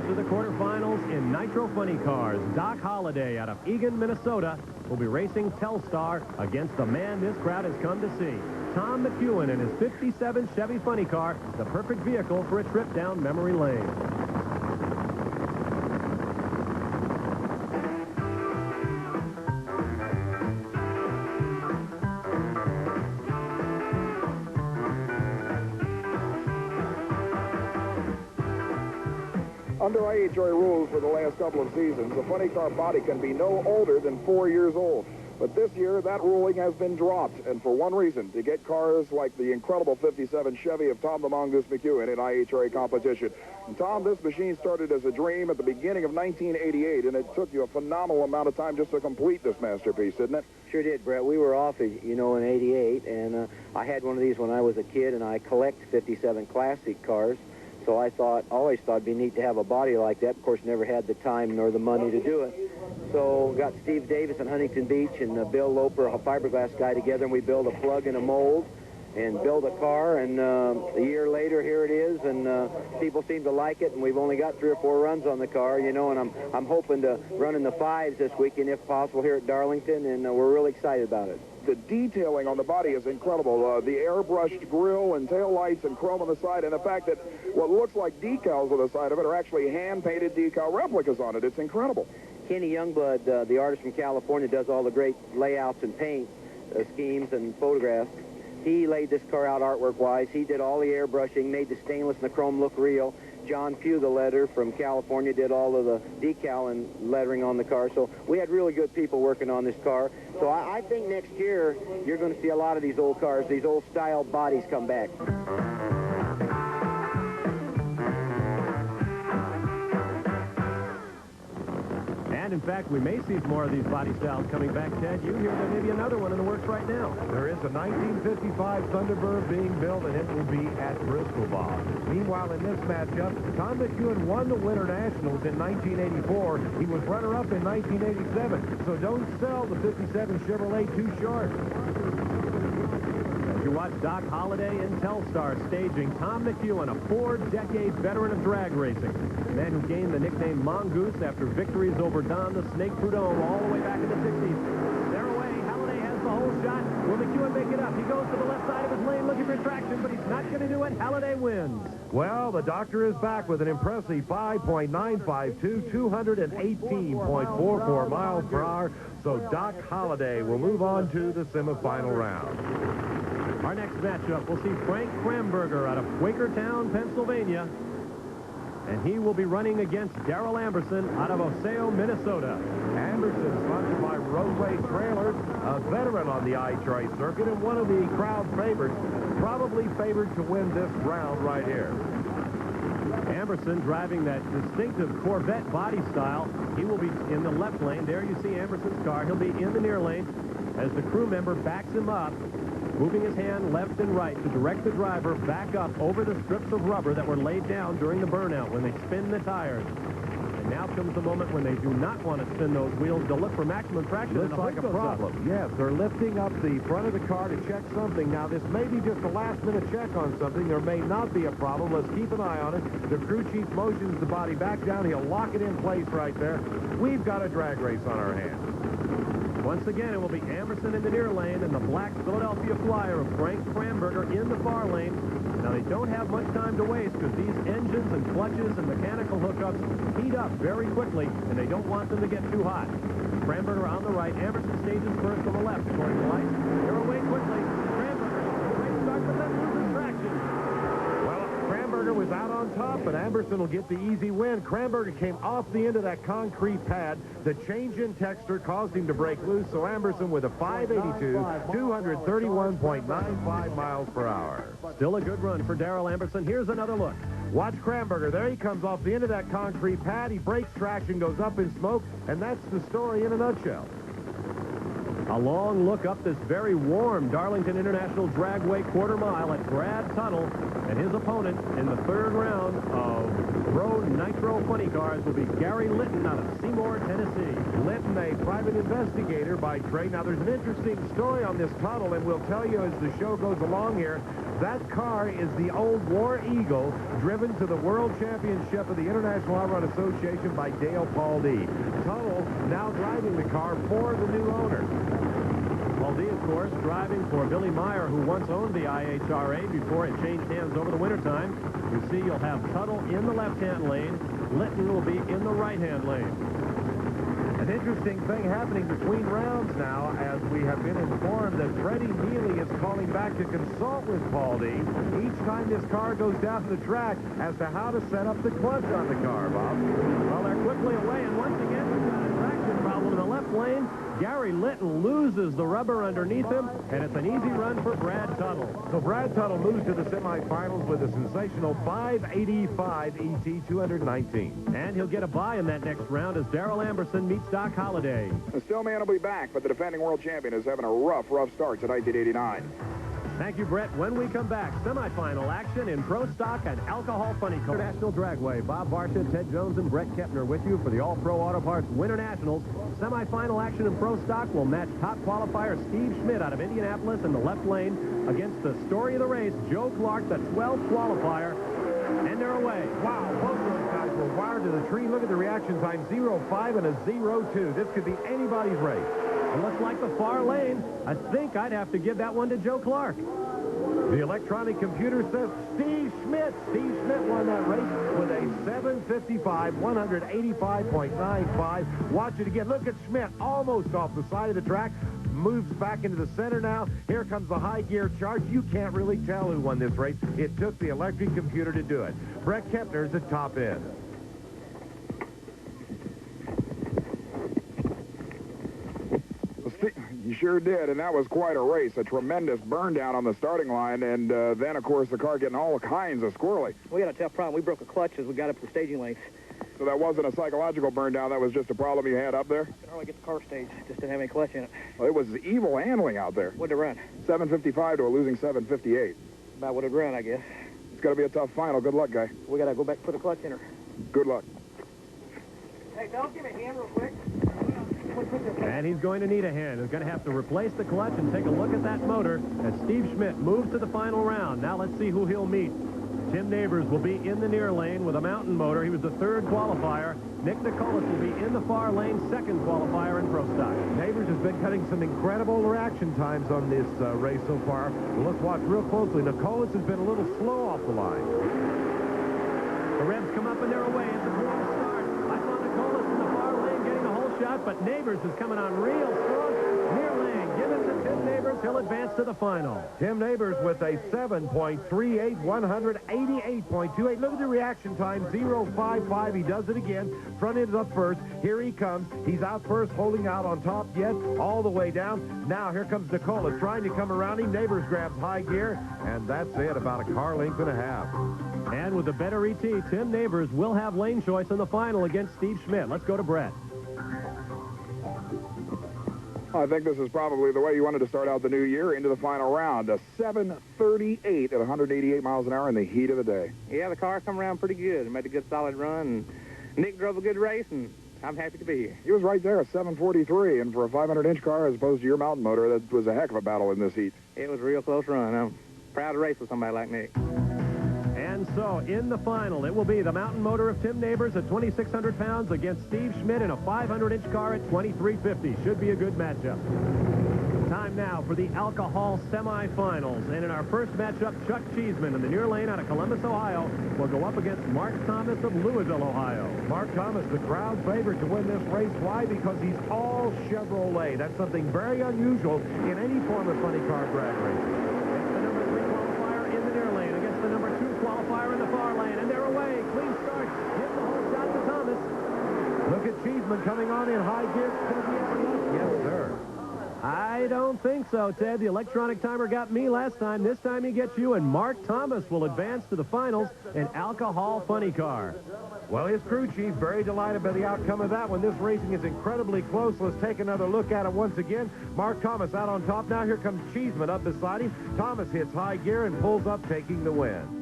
to the quarterfinals in Nitro Funny Cars. Doc Holliday out of Eagan, Minnesota, will be racing Telstar against the man this crowd has come to see. Tom McEwen in his 57 Chevy Funny Car, the perfect vehicle for a trip down memory lane. Under IHRA rules for the last couple of seasons, a funny car body can be no older than 4 years old. But this year, that ruling has been dropped, and for one reason, to get cars like the incredible 57 Chevy of Tom the Mongoose McEwen in IHRA competition. And Tom, this machine started as a dream at the beginning of 1988, and it took you a phenomenal amount of time just to complete this masterpiece, didn't it? Sure did, Brett. We were off, you know, in '88, and I had one of these when I was a kid, and I collect 57 classic cars. So I always thought it'd be neat to have a body like that. Of course, never had the time nor the money to do it. So got Steve Davis in Huntington Beach and Bill Loper, a fiberglass guy, together, and we built a plug and a mold and built a car. And a year later, here it is, and people seem to like it. And we've only got 3 or 4 runs on the car, you know. And I'm hoping to run in the 5s this weekend, if possible, here at Darlington. And we're really excited about it. The detailing on the body is incredible. The airbrushed grille and tail lights and chrome on the side, and the fact that what looks like decals on the side of it are actually hand-painted decal replicas on it. It's incredible. Kenny Youngblood, the artist from California, does all the great layouts and paint schemes and photographs. He laid this car out artwork-wise. He did all the airbrushing, made the stainless and the chrome look real. John Pugh, the letterer from California, did all of the decal and lettering on the car. So we had really good people working on this car. So I think next year you're going to see a lot of these old cars, these old style bodies come back. And in fact, we may see some more of these body styles coming back, Ted. You hear there may be another one in the works right now. There is a 1955 Thunderbird being built, and it will be at Bristol Bob. Meanwhile, in this matchup, Tom McEwen won the Winternationals in 1984. He was runner-up in 1987. So don't sell the 57 Chevrolet too short. As you watch Doc Holliday in Telstar staging Tom McEwen, a 4-decade veteran of drag racing. The man who gained the nickname Mongoose after victories over Don the Snake Prudhomme all the way back in the 60s. They're away. Holliday has the whole shot. Will McEwen make it up? He goes to the left side of his lane looking for traction, but he's not going to do it. Holliday wins. Well, the doctor is back with an impressive 5.952, 218.44 miles per hour. So Doc Holliday will move on to the semifinal round. Our next matchup, we'll see Frank Kramberger out of Quakertown, Pennsylvania. And he will be running against Darrell Amberson out of Osseo, Minnesota. Amberson, sponsored by Roadway Trailers, a veteran on the IHRA circuit and one of the crowd favorites, probably favored to win this round right here. Amberson driving that distinctive Corvette body style. He will be in the left lane. There you see Amberson's car. He'll be in the near lane as the crew member backs him up, moving his hand left and right to direct the driver back up over the strips of rubber that were laid down during the burnout when they spin the tires. And now comes the moment when they do not want to spin those wheels to look for maximum traction. Looks like a problem. Yes, they're lifting up the front of the car to check something. Now, this may be just a last-minute check on something. There may not be a problem. Let's keep an eye on it. The crew chief motions the body back down. He'll lock it in place right there. We've got a drag race on our hands. Once again, it will be Amberson in the near lane and the black Philadelphia Flyer of Frank Kramberger in the far lane. Now, they don't have much time to waste because these engines and clutches and mechanical hookups heat up very quickly, and they don't want them to get too hot. Kramberger on the right. Amberson stages first on the left, according to lights. They're away quickly. Kramberger, great start, but then loses traction. Kramberger was out on top, but Amberson will get the easy win. Kramberger came off the end of that concrete pad. The change in texture caused him to break loose, so Amberson with a 582, 231.95 miles per hour. Still a good run for Darrell Amberson. Here's another look. Watch Kramberger. There he comes off the end of that concrete pad. He breaks traction, goes up in smoke, and that's the story in a nutshell. A long look up this very warm Darlington International Dragway quarter mile at Brad Tuttle and his opponent in the third round of Pro Nitro Funny Cars will be Gary Litton out of Seymour, Tennessee. Litton, a private investigator by trade. Now, there's an interesting story on this tunnel, and we'll tell you as the show goes along here. That car is the old War Eagle driven to the World Championship of the International Outrun Association by Dale Pauldee. Tunnel now driving the car for the new owner. Pauldee, of course, driving for Billy Meyer, who once owned the IHRA before it changed hands over the wintertime. You see, you'll have Tuttle in the left-hand lane. Litton will be in the right-hand lane. An interesting thing happening between rounds now, as we have been informed that Freddie Neely is calling back to consult with Pauldee each time this car goes down the track as to how to set up the clutch on the car, Bob. Well, they're quickly away, and once again, we've got a traction problem in the left lane. Gary Litton loses the rubber underneath him, and it's an easy run for Brad Tuttle. So Brad Tuttle moves to the semifinals with a sensational 585 ET 219. And he'll get a bye in that next round as Darrell Amberson meets Doc Holliday. The Stillman will be back, but the defending world champion is having a rough start to 1989. Thank you, Brett. When we come back, semifinal action in Pro Stock and Alcohol Funny Car. International Dragway. Bob Barsha, Ted Jones, and Brett Kepner with you for the All-Pro Auto Parts Winternationals. Semifinal action in Pro Stock will match top qualifier Steve Schmidt out of Indianapolis in the left lane against the story of the race, Joe Clark, the 12th qualifier. And they're away. Wow, both those guys were wired to the tree. Look at the reaction time, 0.5 and a 0.2. This could be anybody's race. It looks like the far lane. I think I'd have to give that one to Joe Clark. The electronic computer says Steve Schmidt. Steve Schmidt won that race with a 7:55, 185.95. Watch it again. Look at Schmidt almost off the side of the track. Moves back into the center now. Here comes the high gear charge. You can't really tell who won this race. It took the electric computer to do it. Brett Kepner's at top end. You sure did, and that was quite a race. A tremendous burn down on the starting line, and then, of course, the car getting all kinds of squirrely. We had a tough problem. We broke a clutch as we got up to the staging lanes. So that wasn't a psychological burn down. That was just a problem you had up there? Could hardly get the car staged. Just didn't have any clutch in it. Well, it was evil handling out there. What'd it run? 7:55 to a losing 7:58. About what it run, I guess. It's going to be a tough final. Good luck, guy. We got to go back and put a clutch in her. Good luck. Hey, don't give me a hand real quick. And he's going to need a hand. He's going to have to replace the clutch and take a look at that motor as Steve Schmidt moves to the final round. Now let's see who he'll meet. Tim Neighbors will be in the near lane with a mountain motor. He was the third qualifier. Nick Nicolas will be in the far lane, second qualifier in Pro Stock. Neighbors has been cutting some incredible reaction times on this race so far. Well, let's watch real closely. Nicolas has been a little slow off the line. The Rebs come up and they're away. It's a clean start. I saw Nicolas in the far lane getting a whole shot, but Neighbors is coming on real strong. Near lane. Give it to Tim Neighbors. He'll advance to the final. Tim Neighbors with a 7.38, 188.28. Look at the reaction time, 0.55. He does it again. Front end up first. Here he comes. He's out first, holding out on top yet, all the way down. Now here comes Nicolas trying to come around him. Neighbors grabs high gear, and that's it, about a car length and a half. And with the better ET, Tim Neighbors will have lane choice in the final against Steve Schmidt. Let's go to Brett. I think this is probably the way you wanted to start out the new year into the final round. A 7:38 at 188 miles an hour in the heat of the day. Yeah, the car come around pretty good. It made a good solid run, and Nick drove a good race, and I'm happy to be here. He was right there, a 7:43, and for a 500-inch car as opposed to your mountain motor, that was a heck of a battle in this heat. It was a real close run. I'm proud to race with somebody like Nick. And so, in the final, it will be the mountain motor of Tim Neighbors at 2,600 pounds against Steve Schmidt in a 500-inch car at 2,350. Should be a good matchup. Time now for the alcohol semifinals. And in our first matchup, Chuck Cheeseman in the near lane out of Columbus, Ohio, will go up against Mark Thomas of Louisville, Ohio. Mark Thomas, the crowd favorite to win this race. Why? Because he's all Chevrolet. That's something very unusual in any form of funny car drag racing. Qualifier in the far lane, and they're away. Clean start. Hit the whole shot to Thomas. Look at Cheeseman coming on in high gear. Yes, sir. I don't think so, Ted. The electronic timer got me last time. This time he gets you, and Mark Thomas will advance to the finals in Alcohol Funny Car. Well, his crew chief very delighted by the outcome of that one. This racing is incredibly close. Let's take another look at it once again. Mark Thomas out on top. Now here comes Cheeseman up beside him. Thomas hits high gear and pulls up, taking the win.